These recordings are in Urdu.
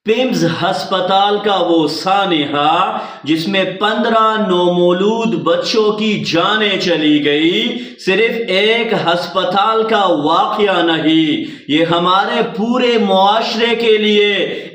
پیمز ہسپتال کا وہ سانحہ جس میں 15 نومولود بچوں کی جانیں چلی گئی صرف ایک ہسپتال کا واقعہ نہیں، یہ ہمارے پورے معاشرے کے لیے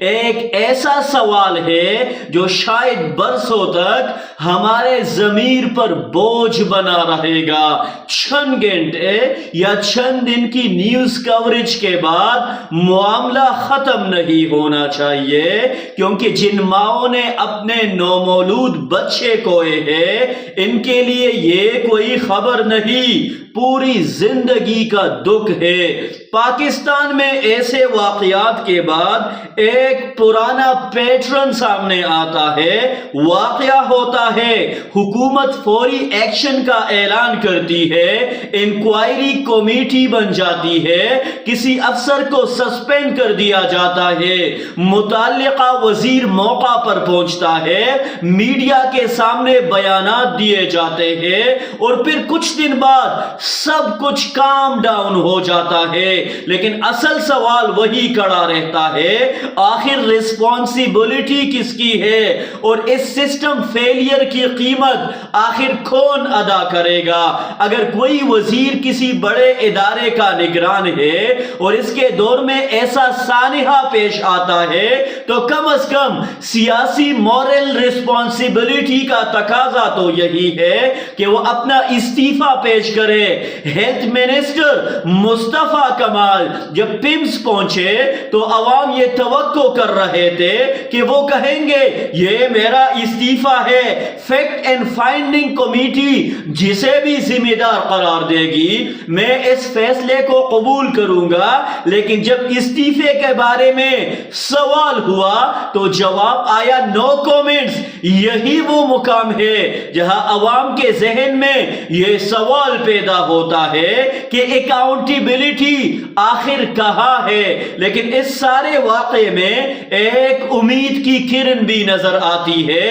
ایک ایسا سوال ہے جو شاید برسوں تک ہمارے ضمیر پر بوجھ بنا رہے گا۔ چند گھنٹے یا چند دن کی نیوز کوریج کے بعد معاملہ ختم نہیں ہونا چاہیے، کیونکہ جن ماؤں نے اپنے نومولود بچے کھوئے ہیں ان کے لیے یہ کوئی خبر نہیں، پوری زندگی کا دکھ ہے۔ پاکستان میں ایسے واقعات کے بعد ایک پرانا پیٹرن سامنے آتا ہے، واقعہ ہوتا ہے، حکومت فوری ایکشن کا اعلان کرتی ہے، انکوائری کمیٹی بن جاتی ہے، کسی افسر کو سسپینڈ کر دیا جاتا ہے، متعلقہ وزیر موقع پر پہنچتا ہے، میڈیا کے سامنے بیانات دیے جاتے ہیں اور پھر کچھ دن بعد سب کچھ کام ڈاؤن ہو جاتا ہے۔ لیکن اصل سوال وہی کھڑا رہتا ہے، آخر ریسپانسبلٹی کس کی ہے اور اس سسٹم فیلئر کی قیمت آخر کون ادا کرے گا؟ اگر کوئی وزیر کسی بڑے ادارے کا نگران ہے اور اس کے دور میں ایسا سانحہ پیش آتا ہے تو کم از کم سیاسی مورل ریسپانسبلٹی کا تقاضا تو یہی ہے کہ وہ اپنا استعفیٰ پیش کرے۔ ہیلتھ منسٹر مصطفیٰ کمال جب پیمز پہنچے تو عوام یہ توقع کر رہے تھے کہ وہ کہیں گے یہ میرا استعفیٰ ہے، فیکٹ اینڈ فائنڈنگ کمیٹی جسے بھی ذمہ دار قرار دے گی میں اس فیصلے کو قبول کروں گا۔ لیکن جب استعفے کے بارے میں سوال ہوا تو جواب آیا نو کومنٹس۔ یہی وہ مقام ہے جہاں عوام کے ذہن میں یہ سوال پیدا ہوتا ہے کہ اکاؤنٹیبلٹی آخر کہاں ہے۔ لیکن اس سارے واقعے میں ایک امید کی کرن بھی نظر آتی ہے۔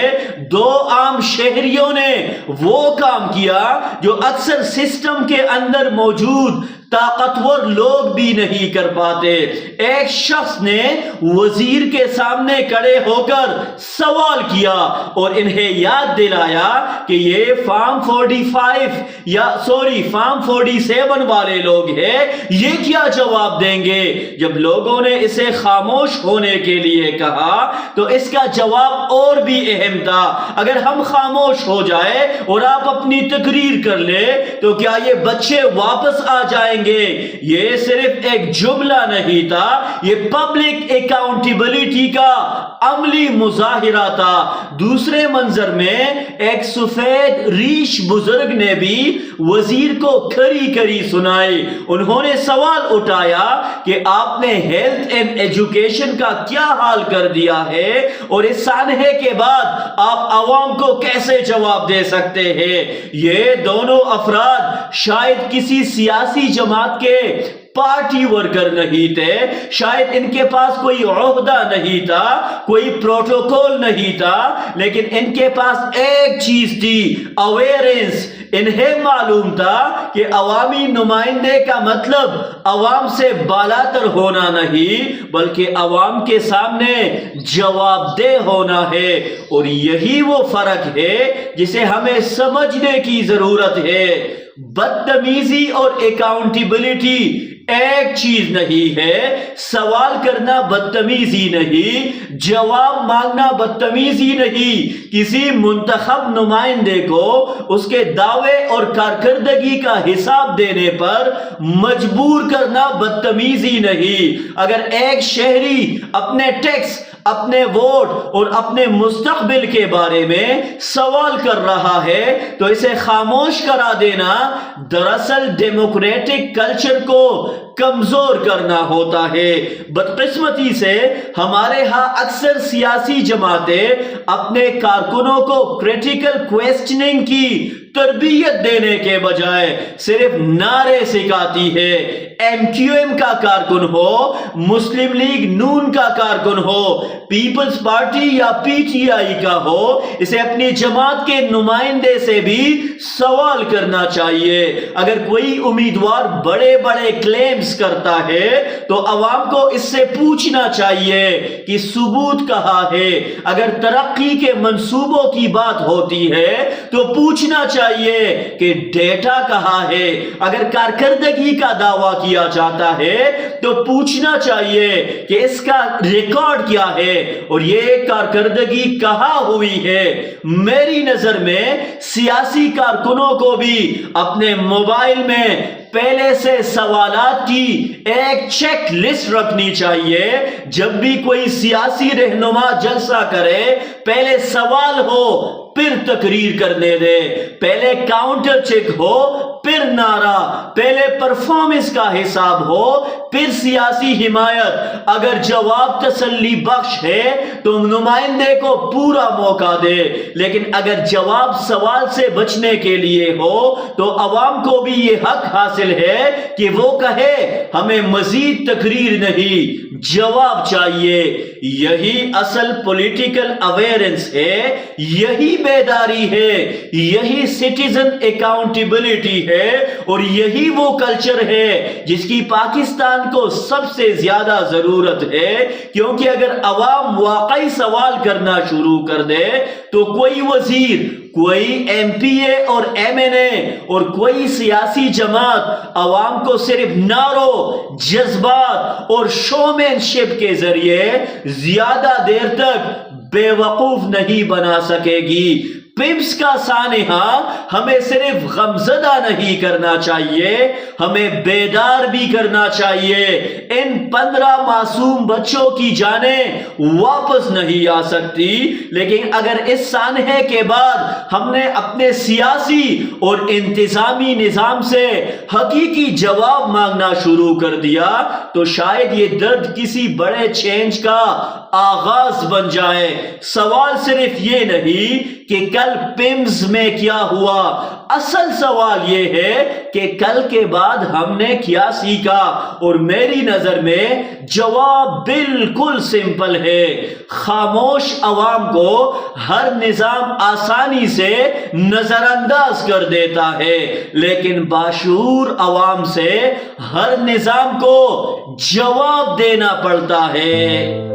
دو عام شہریوں نے وہ کام کیا جو اکثر سسٹم کے اندر موجود طاقتور لوگ بھی نہیں کر پاتے۔ ایک شخص نے وزیر کے سامنے کھڑے ہو کر سوال کیا اور انہیں یاد دلایا کہ یہ فارم 47 والے لوگ ہیں، یہ کیا جواب دیں گے؟ جب لوگوں نے اسے خاموش ہونے کے لیے کہا تو اس کا جواب اور بھی اہم تھا۔ اگر ہم خاموش ہو جائے اور آپ اپنی تقریر کر لیں تو کیا یہ بچے واپس آ جائیں گے؟ یہ صرف ایک جملہ نہیں تھا، یہ پبلک اکاؤنٹیبلٹی کا عملی مظاہرہ تھا۔ دوسرے منظر میں ایک سفید ریش بزرگ نے بھی وزیر کو کھری کھری سنائی۔ انہوں نے سوال اٹھایا کہ آپ نے ہیلتھ اینڈ ایجوکیشن کا کیا حال کر دیا ہے اور اس سانحے کے بعد آپ عوام کو کیسے جواب دے سکتے ہیں؟ یہ دونوں افراد شاید کسی سیاسی جماعت کے پارٹی ورکر نہیں تھے، شاید ان کے پاس کوئی عہدہ نہیں تھا، کوئی پروٹوکول نہیں تھا، لیکن ان کے پاس ایک چیز تھی، اویئرنس۔ انہیں معلوم تھا کہ عوامی نمائندے کا مطلب عوام سے بالاتر ہونا نہیں بلکہ عوام کے سامنے جواب دہ ہونا ہے، اور یہی وہ فرق ہے جسے ہمیں سمجھنے کی ضرورت ہے۔ بدتمیزی اور اکاؤنٹیبلٹی ایک چیز نہیں ہے، سوال کرنا بدتمیزی نہیں، جواب مانگنا بدتمیزی نہیں، کسی منتخب نمائندے کو اس کے دعوے اور کارکردگی کا حساب دینے پر مجبور کرنا بدتمیزی نہیں۔ اگر ایک شہری اپنے ٹیکس، اپنے ووٹ اور اپنے مستقبل کے بارے میں سوال کر رہا ہے تو اسے خاموش کرا دینا دراصل ڈیموکریٹک کلچر کو کمزور کرنا ہوتا ہے۔ بدقسمتی سے ہمارے ہاں اکثر سیاسی جماعتیں اپنے کارکنوں کو کریٹیکل کویسچننگ کی تربیت دینے کے بجائے صرف نعرے سکھاتی ہے۔ ایم کیو ایم کا کارکن ہو، مسلم لیگ نون کا کارکن ہو، پیپلز پارٹی یا پی ٹی آئی کا ہو، اسے اپنی جماعت کے نمائندے سے بھی سوال کرنا چاہیے۔ اگر کوئی امیدوار بڑے بڑے کلیم کلیمز کرتا ہے تو عوام کو اس سے پوچھنا چاہیے کہ ثبوت کہاں ہے. اگر ترقی کے منصوبوں کی بات ہوتی ہے تو پوچھنا چاہیے کہ ڈیٹا کہاں ہے. اگر کارکردگی کا دعویٰ کیا جاتا ہے تو پوچھنا چاہیے کہ اس کا ریکارڈ کیا ہے اور یہ کارکردگی کہاں ہوئی ہے. میری نظر میں سیاسی کارکنوں کو بھی اپنے موبائل میں پہلے سے سوالات کی ایک چیک لسٹ رکھنی چاہیے. جب بھی کوئی سیاسی رہنما جلسہ کرے پہلے سوال ہو پھر تقریر کرنے دے، پہلے کاؤنٹر چیک ہو پھر نعرہ، پہلے پرفارمنس کا حساب ہو پھر سیاسی حمایت. اگر جواب تسلی بخش ہے تو نمائندے کو پورا موقع دے، لیکن اگر جواب سوال سے بچنے کے لیے ہو تو عوام کو بھی یہ حق حاصل ہے کہ وہ کہے ہمیں مزید تقریر نہیں، جواب چاہیے. یہی اصل پولیٹیکل اویئرنس ہے، یہی بیداری ہے، یہی سٹیزن اکاؤنٹیبلٹی ہے اور یہی وہ کلچر ہے جس کی پاکستان کو سب سے زیادہ ضرورت ہے. کیونکہ اگر عوام واقعی سوال کرنا شروع کر دے تو کوئی وزیر، کوئی ایم پی اے اور ایم این اے اور کوئی سیاسی جماعت عوام کو صرف نعروں، جذبات اور شومین شپ کے ذریعے زیادہ دیر تک بے وقوف نہیں بنا سکے گی. پمپس کا سانحہ ہمیں صرف غمزدہ نہیں کرنا چاہیے، ہمیں بیدار بھی کرنا چاہیے. ان 15 معصوم بچوں کی جانیں واپس نہیں آ سکتی، لیکن اگر اس سانحے کے بعد ہم نے اپنے سیاسی اور انتظامی نظام سے حقیقی جواب مانگنا شروع کر دیا تو شاید یہ درد کسی بڑے چینج کا آغاز بن جائے. سوال صرف یہ نہیں کہ کل پمز میں کیا ہوا، اصل سوال یہ ہے کہ کل کے بعد ہم نے کیا سیکھا. اور میری نظر میں جواب بالکل سمپل ہے. خاموش عوام کو ہر نظام آسانی سے نظر انداز کر دیتا ہے، لیکن باشعور عوام سے ہر نظام کو جواب دینا پڑتا ہے.